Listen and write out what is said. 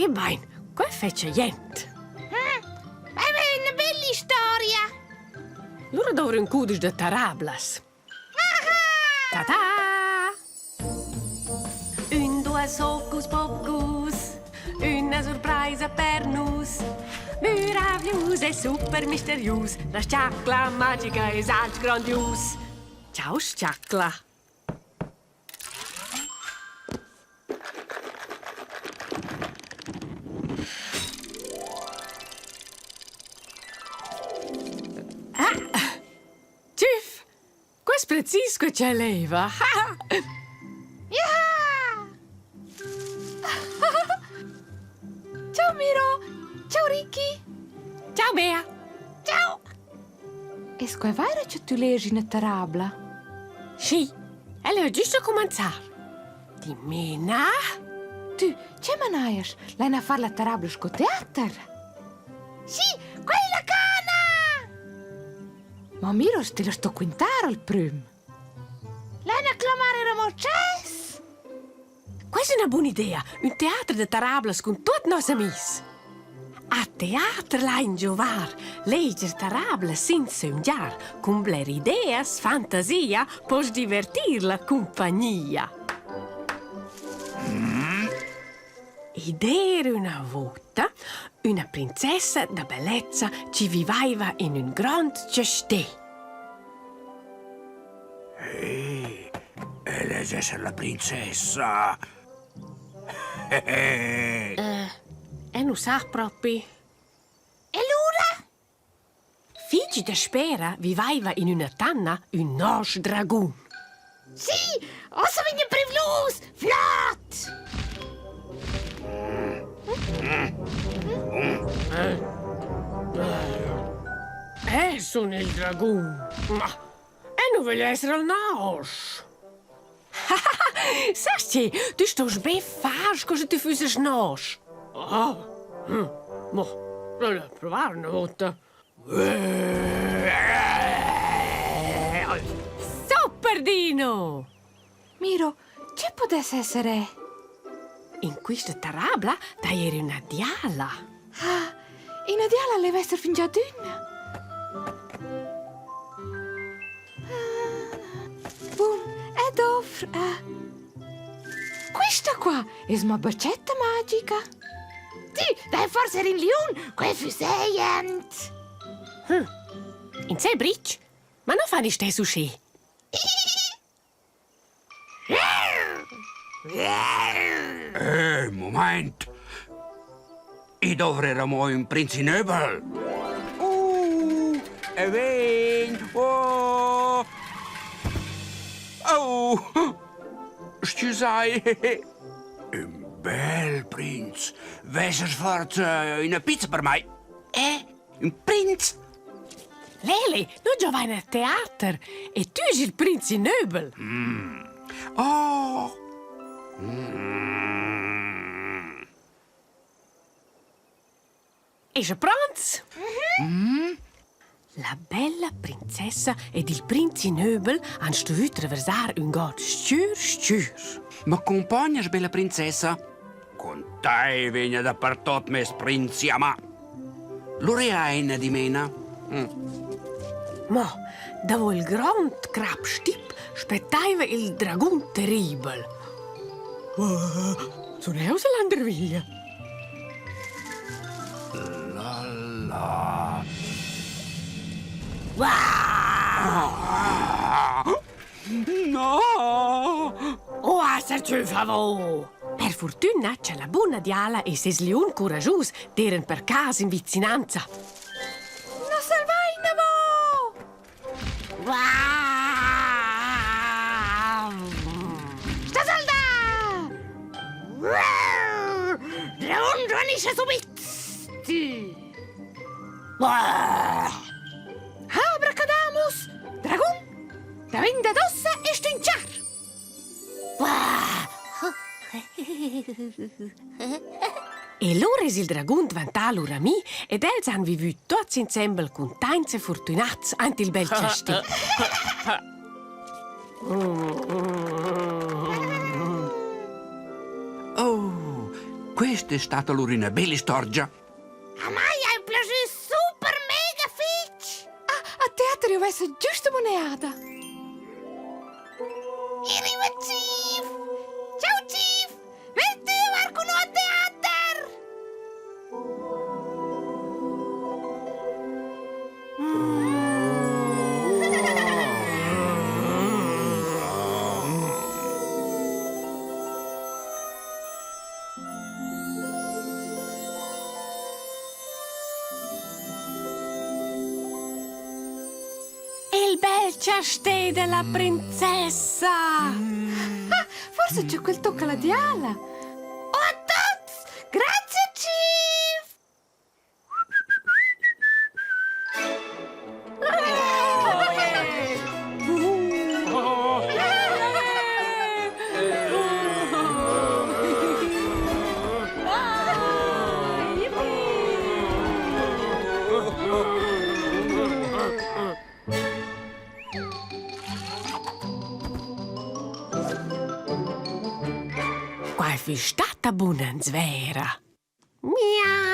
E ben, qua fece niente. È una bella storia. Loro dovrò incudere de tarablas. Ta-ta! Un, due, hocus pocus, una sorpresa per nus. Meraviglius e super misterius, la sciacla magica e alt grandius. Ciao, sciacla. Cif, questo precisco c'è leva. Ciao Miro. Ciao Ricky. Ciao, Bea. Ciao. E squai vero che tu leggi una tarabla? Sì, e le ho giusto cominciare. Di mena? Tu, ce manaias? L'hai a fare la tarabla sco teatro? Sì, quella cana! Ma Miro, te lo sto quintare al prim. L'hai a clamare Ramocès? Questa è una buona idea. Un teatro di tarablas con tutti i nostri amici. A teatro la in giovar, legger tarablas senza ungiar, con bler ideas, fantasia, pos divertir la compagnia. Ed era una volta una princessa da bellezza ci viveva in un grand città. Ehi, e lei è la princessa. E non sa proprio. E l'ora? Figli da spera viveva in una tanna un nos dragon. Sì, ossa vigne privlus, flott! Sono il dragon. Ma non voglio essere il nos. Sasti, tu stai ben fars cosa tu fusses nos. Ma voglio provare una volta. Sopperdino! Miro, che potesse essere? In questa tarabla eri una diala. Ah, in diala deve essere fin già d'una. Bun, ed offre. Questa qua è una bacetta magica. Sì, dai forse in Lion, quel fuseiant. In sei bridge? Ma non fai ste sushi. Moment. I dovremmo un princinöbel. E ven. Oh. Scusai. Un bel prinz. Wees eens forza una pizza per mij. Un prinz? Lele, non già vai nel teatro e tu sei il principe nobile. Oh. È pronto? La bella princessa ed il principe nobile hanno dovuto attraversare un gat stuur. M'accompagnes, bella princessa? Con te viene dappertutto mes prinziama. L'oreaina di mena. Ma dopo il grand crabstip spettava il dragon terribile. Sono io l'andare via. La. No! Oh, esserci un favore! Per fortuna c'è la buona Diala e ses leon coragius d'eren per casa in vicinanza. Non salvai navo! Sta salda! Leon ranisce subit! Abracadamus! Dragon! Da vinda d'ossa e stinciar! E loro il dragon diventà loro amici ed els han vivuto tutti insieme contenti e fortunati ante il bel cestino. questa è stata l'urina bella storgia. A mij è piaciuto super mega fitch. A teatro io messo giusto moneada. Arriva Chief. Ciao Chief. Vedi qualcuno a teatro? Il bel ciastè della princessa! Forse c'è quel tocca alla diala. Oh, a tots! Grazie, Chief! Quai fi stata buona svera. Miau!